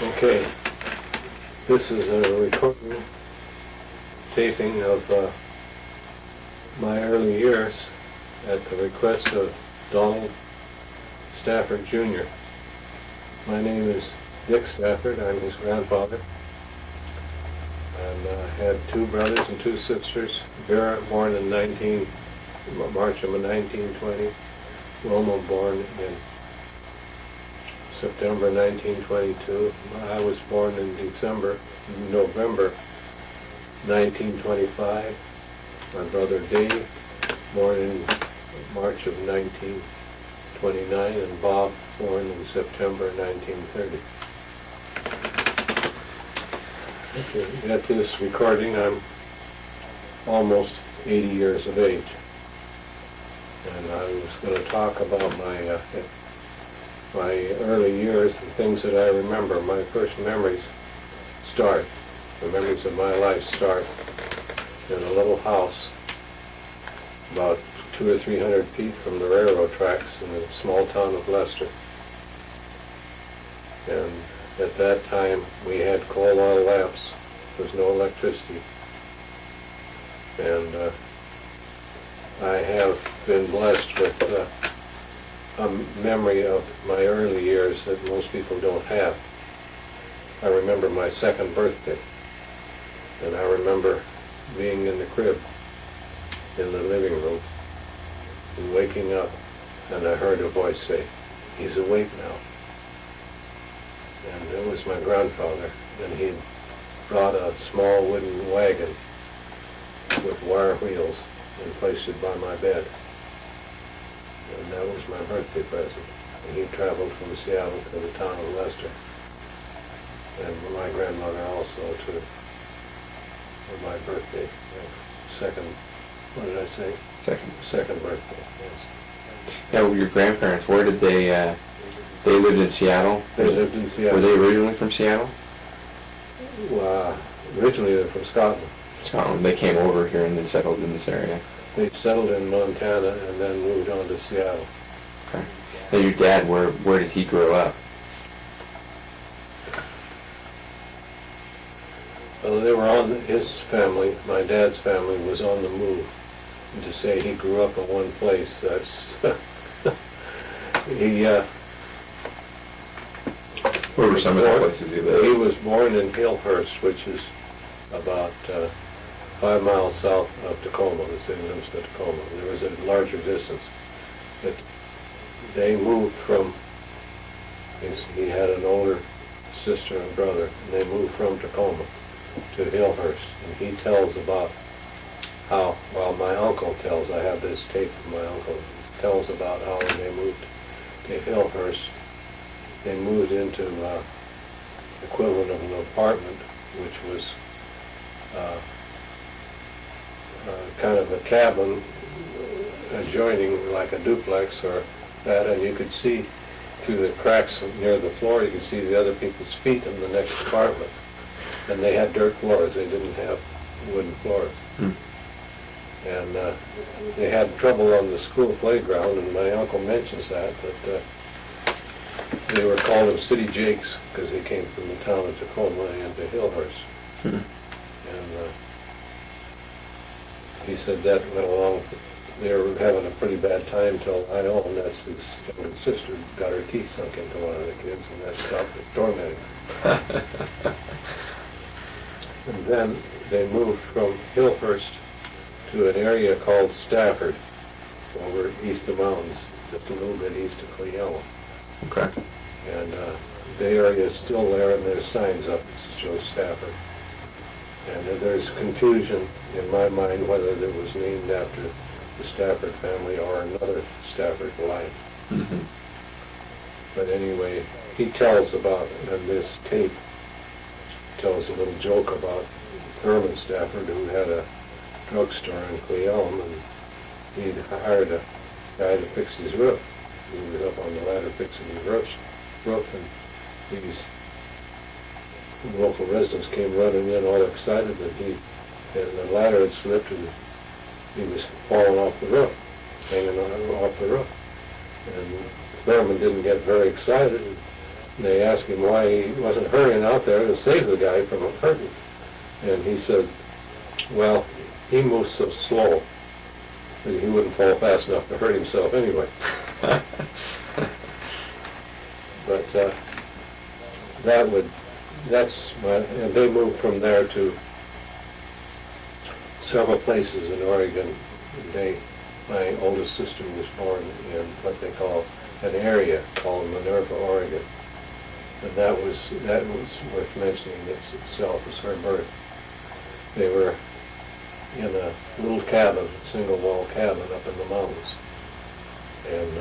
Okay, this is a recording, taping of my early years at the request of Donald Stafford Jr. My name is Dick Stafford. I'm his grandfather. And I had two brothers and two sisters. Vera, born in March of 1920. Wilma, born in September 1922. I was born in November 1925. My brother Dave, born in March of 1929, and Bob, born in September 1930. At this recording, I'm almost 80 years of age. And I was going to talk about my early years, the things that I remember. My first memories the memories of my life start in a little house about 200 or 300 feet from the railroad tracks in the small town of Leicester. And at that time, we had coal oil lamps. There was no electricity. And I have been blessed with a memory of my early years that most people don't have. I remember my second birthday, and I remember being in the crib in the living room and waking up, and I heard a voice say, "He's awake now." And it was my grandfather, and he brought a small wooden wagon with wire wheels and placed it by my bed. And that was my birthday present. And he traveled from Seattle to the town of Leicester. And my grandmother also to my birthday. What did I say? Second birthday, yes. Now, your grandparents, where did they lived in Seattle? They lived in Seattle. Were they originally from Seattle? Well, originally they're from Scotland. Scotland. They came over here and then settled in this area. They settled in Montana and then moved on to Seattle. Okay. Now, your dad, where did he grow up? Well, they were on his family. My dad's family was on the move. And to say he grew up in one place, that's Where were some of the places he lived? He was born in Hillhurst, which is about 5 miles south of Tacoma, the city limits of Tacoma. There was a larger distance. But they moved from, he had an older sister and brother, and they moved from Tacoma to Hillhurst. And he tells about how, well, my uncle tells, I have this tape from my uncle, he tells about how when they moved to Hillhurst, they moved into equivalent of an apartment, which was kind of a cabin adjoining like a duplex or that, and you could see through the cracks near the floor, you could see the other people's feet in the next apartment. And they had dirt floors, they didn't have wooden floors. And they had trouble on the school playground, and my uncle mentions that they were called them City Jakes because they came from the town of Tacoma and to Hillhurst. And he said that went along. They were having a pretty bad time till I know, and that's his younger sister got her teeth sunk into one of the kids, and that stopped the tormenting. And then they moved from Hillhurst to an area called Stafford, over east of mountains, just a little bit east of Cleella. Okay. And the area is still there, and there's signs up that show Stafford. And there's confusion in my mind whether it was named after the Stafford family or another Stafford line. But anyway, he tells about, and this tape tells a little joke about Thurman Stafford, who had a drugstore in Cleella, and he'd hired a guy to fix his roof. He was up on the ladder fixing his roof, and these local residents came running in all excited that and the ladder had slipped and he was falling off the roof, hanging off the roof. And Thurman didn't get very excited. they asked him why he wasn't hurrying out there to save the guy from hurting. And he said, well, he moves so slow that he wouldn't fall fast enough to hurt himself anyway. But and they moved from there to several places in Oregon. My oldest sister was born in what they call an area called Minerva, Oregon. And that was worth mentioning itself as her birth. They were in a little cabin, single wall cabin up in the mountains. And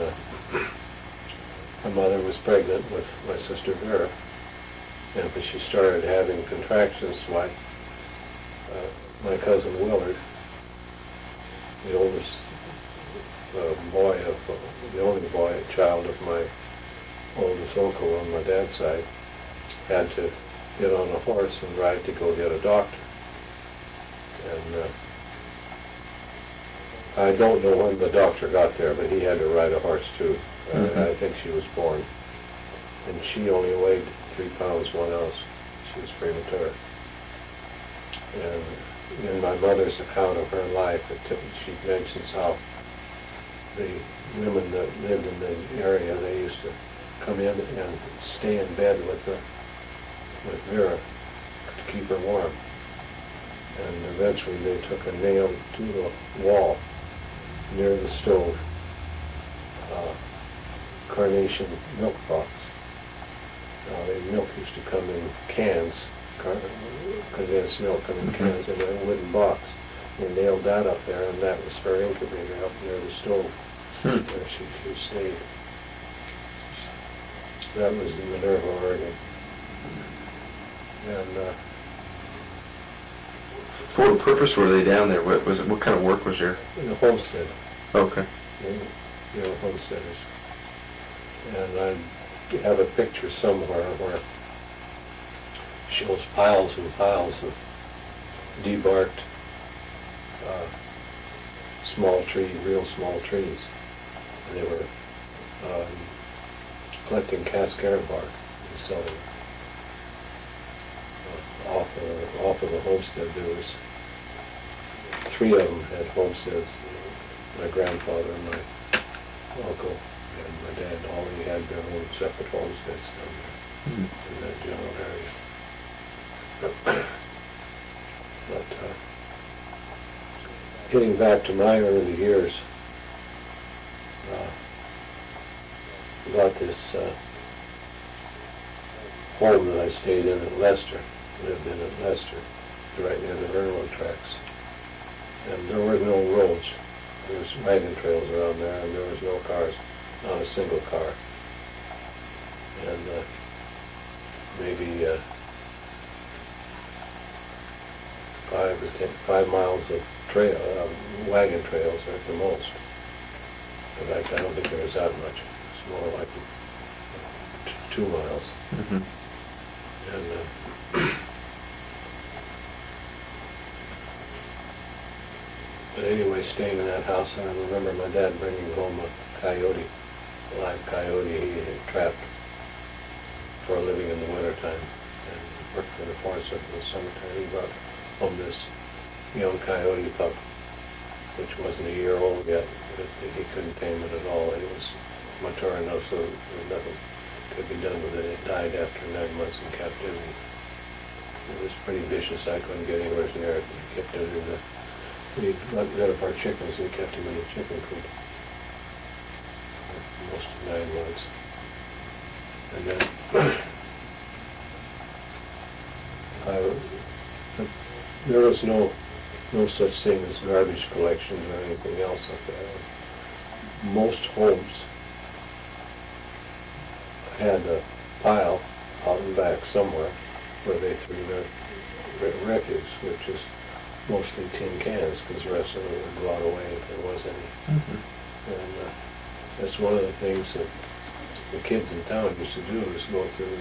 my mother was pregnant with my sister Vera. And when she started having contractions, my cousin Willard, the oldest the only child of my oldest uncle on my dad's side, had to get on a horse and ride to go get a doctor. And I don't know when the doctor got there, but he had to ride a horse too. I think she was born. And she only weighed 3 pounds, 1 ounce. She was premature. And in my mother's account of her life, she mentions how the women that lived in the area, they used to come in and stay in bed with Vera to keep her warm. And eventually they took a nail to the wall near the stove, carnation milk box. The milk used to come in cans, condensed milk come in cans in a wooden box. They nailed that up there, and that was her incubator up near the stove where she stayed. That was in Minerva, Oregon. And for what purpose were they down there? What kind of work was there? in the homestead, Okay. homesteaders. And I have a picture somewhere where shows piles and piles of debarked small trees, real small trees. And they were collecting cascara bark and selling it. Off of the homestead, there was 3 of them had homesteads. My grandfather and my uncle and my dad already had their own separate homesteads down there in that general area. But getting back to my early years, about this home that I stayed in at Leicester, lived in at Leicester, right near the railroad tracks. And there were no roads. There was wagon trails around there, and there was no cars, not a single car. And maybe 5 miles of wagon trails at the most. In fact, I don't think there was that much. It's more like 2 miles. Mm-hmm. And but anyway, staying in that house, I remember my dad bringing home a coyote, a live coyote he had trapped for a living in the wintertime, and worked for the Forest Service in the summertime. He brought home this young coyote pup, which wasn't a year old yet, but he couldn't tame it at all. It was mature enough so nothing could be done with it. It died after 9 months in captivity. It was pretty vicious. I couldn't get anywhere near it. We kept it in the, we got rid of our chickens. We kept him in the chicken coop for most of 9 months. And then there was no such thing as garbage collections or anything else like that. Most homes had a pile out and back somewhere where they threw their refuse, which is mostly tin cans, because the rest of it would go out away if there was any. Mm-hmm. And that's one of the things that the kids in town used to do, is go through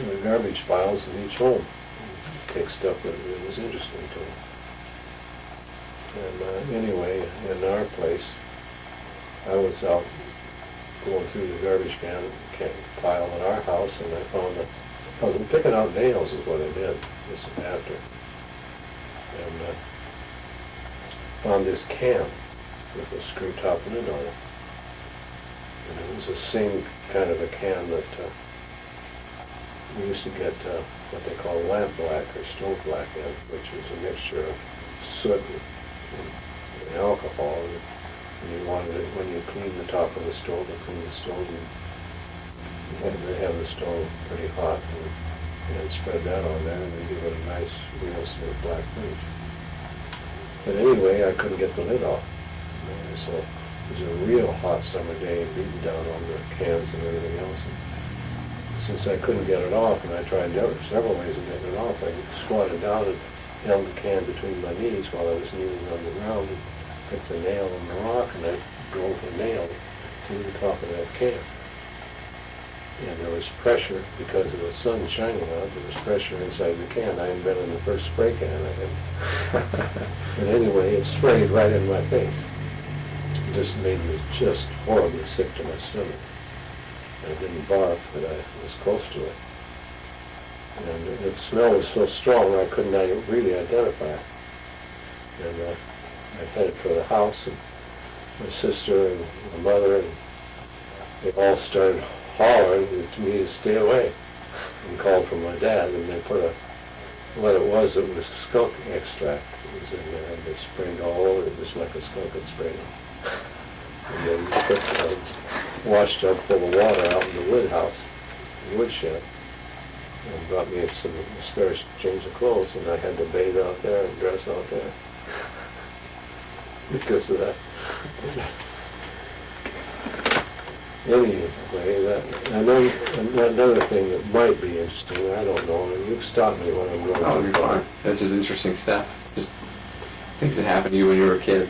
the garbage piles of each home and take stuff that was interesting to them. And anyway, in our place, I was out going through the garbage can pile in our house, and I was picking out nails is what I did, this is after. And found this can with a screw top lid on it. And it was the same kind of a can that we used to get what they call lamp black or stove black in, which is a mixture of soot and alcohol. And you wanted it, when you clean the top of the stove or clean the stove, you had to have the stove pretty hot and spread that on there and then give it a nice real smooth black finish. But anyway, I couldn't get the lid off. So it was a real hot summer day, beating down on the cans and everything else. And since I couldn't get it off, and I tried several ways of getting it off, I squatted down and held the can between my knees while I was kneeling on the ground and picked a nail in the rock, and I drove the nail through the top of that can. And there was pressure, because of the sun shining on it, there was pressure inside the can. I hadn't been in the first spray can I had. But anyway, it sprayed right in my face. It just made me just horribly sick to my stomach. I didn't barf, but I was close to it. And the smell was so strong I couldn't really identify it. And I headed for the house, and my sister and my mother, and they all started hollering to me to stay away, and called for my dad, and they put what it was skunk extract. It was in there, and they sprayed all over it, just like a skunk had sprayed it. And then put washed up full of water out in the wood house, the woodshed, and brought me some spare change of clothes, and I had to bathe out there and dress out there because of that. Anyway, another thing that might be interesting, I don't know, and you've stopped me when I'm going Oh, too you're far. fine. That's just interesting stuff. Just things that happened to you when you were a kid.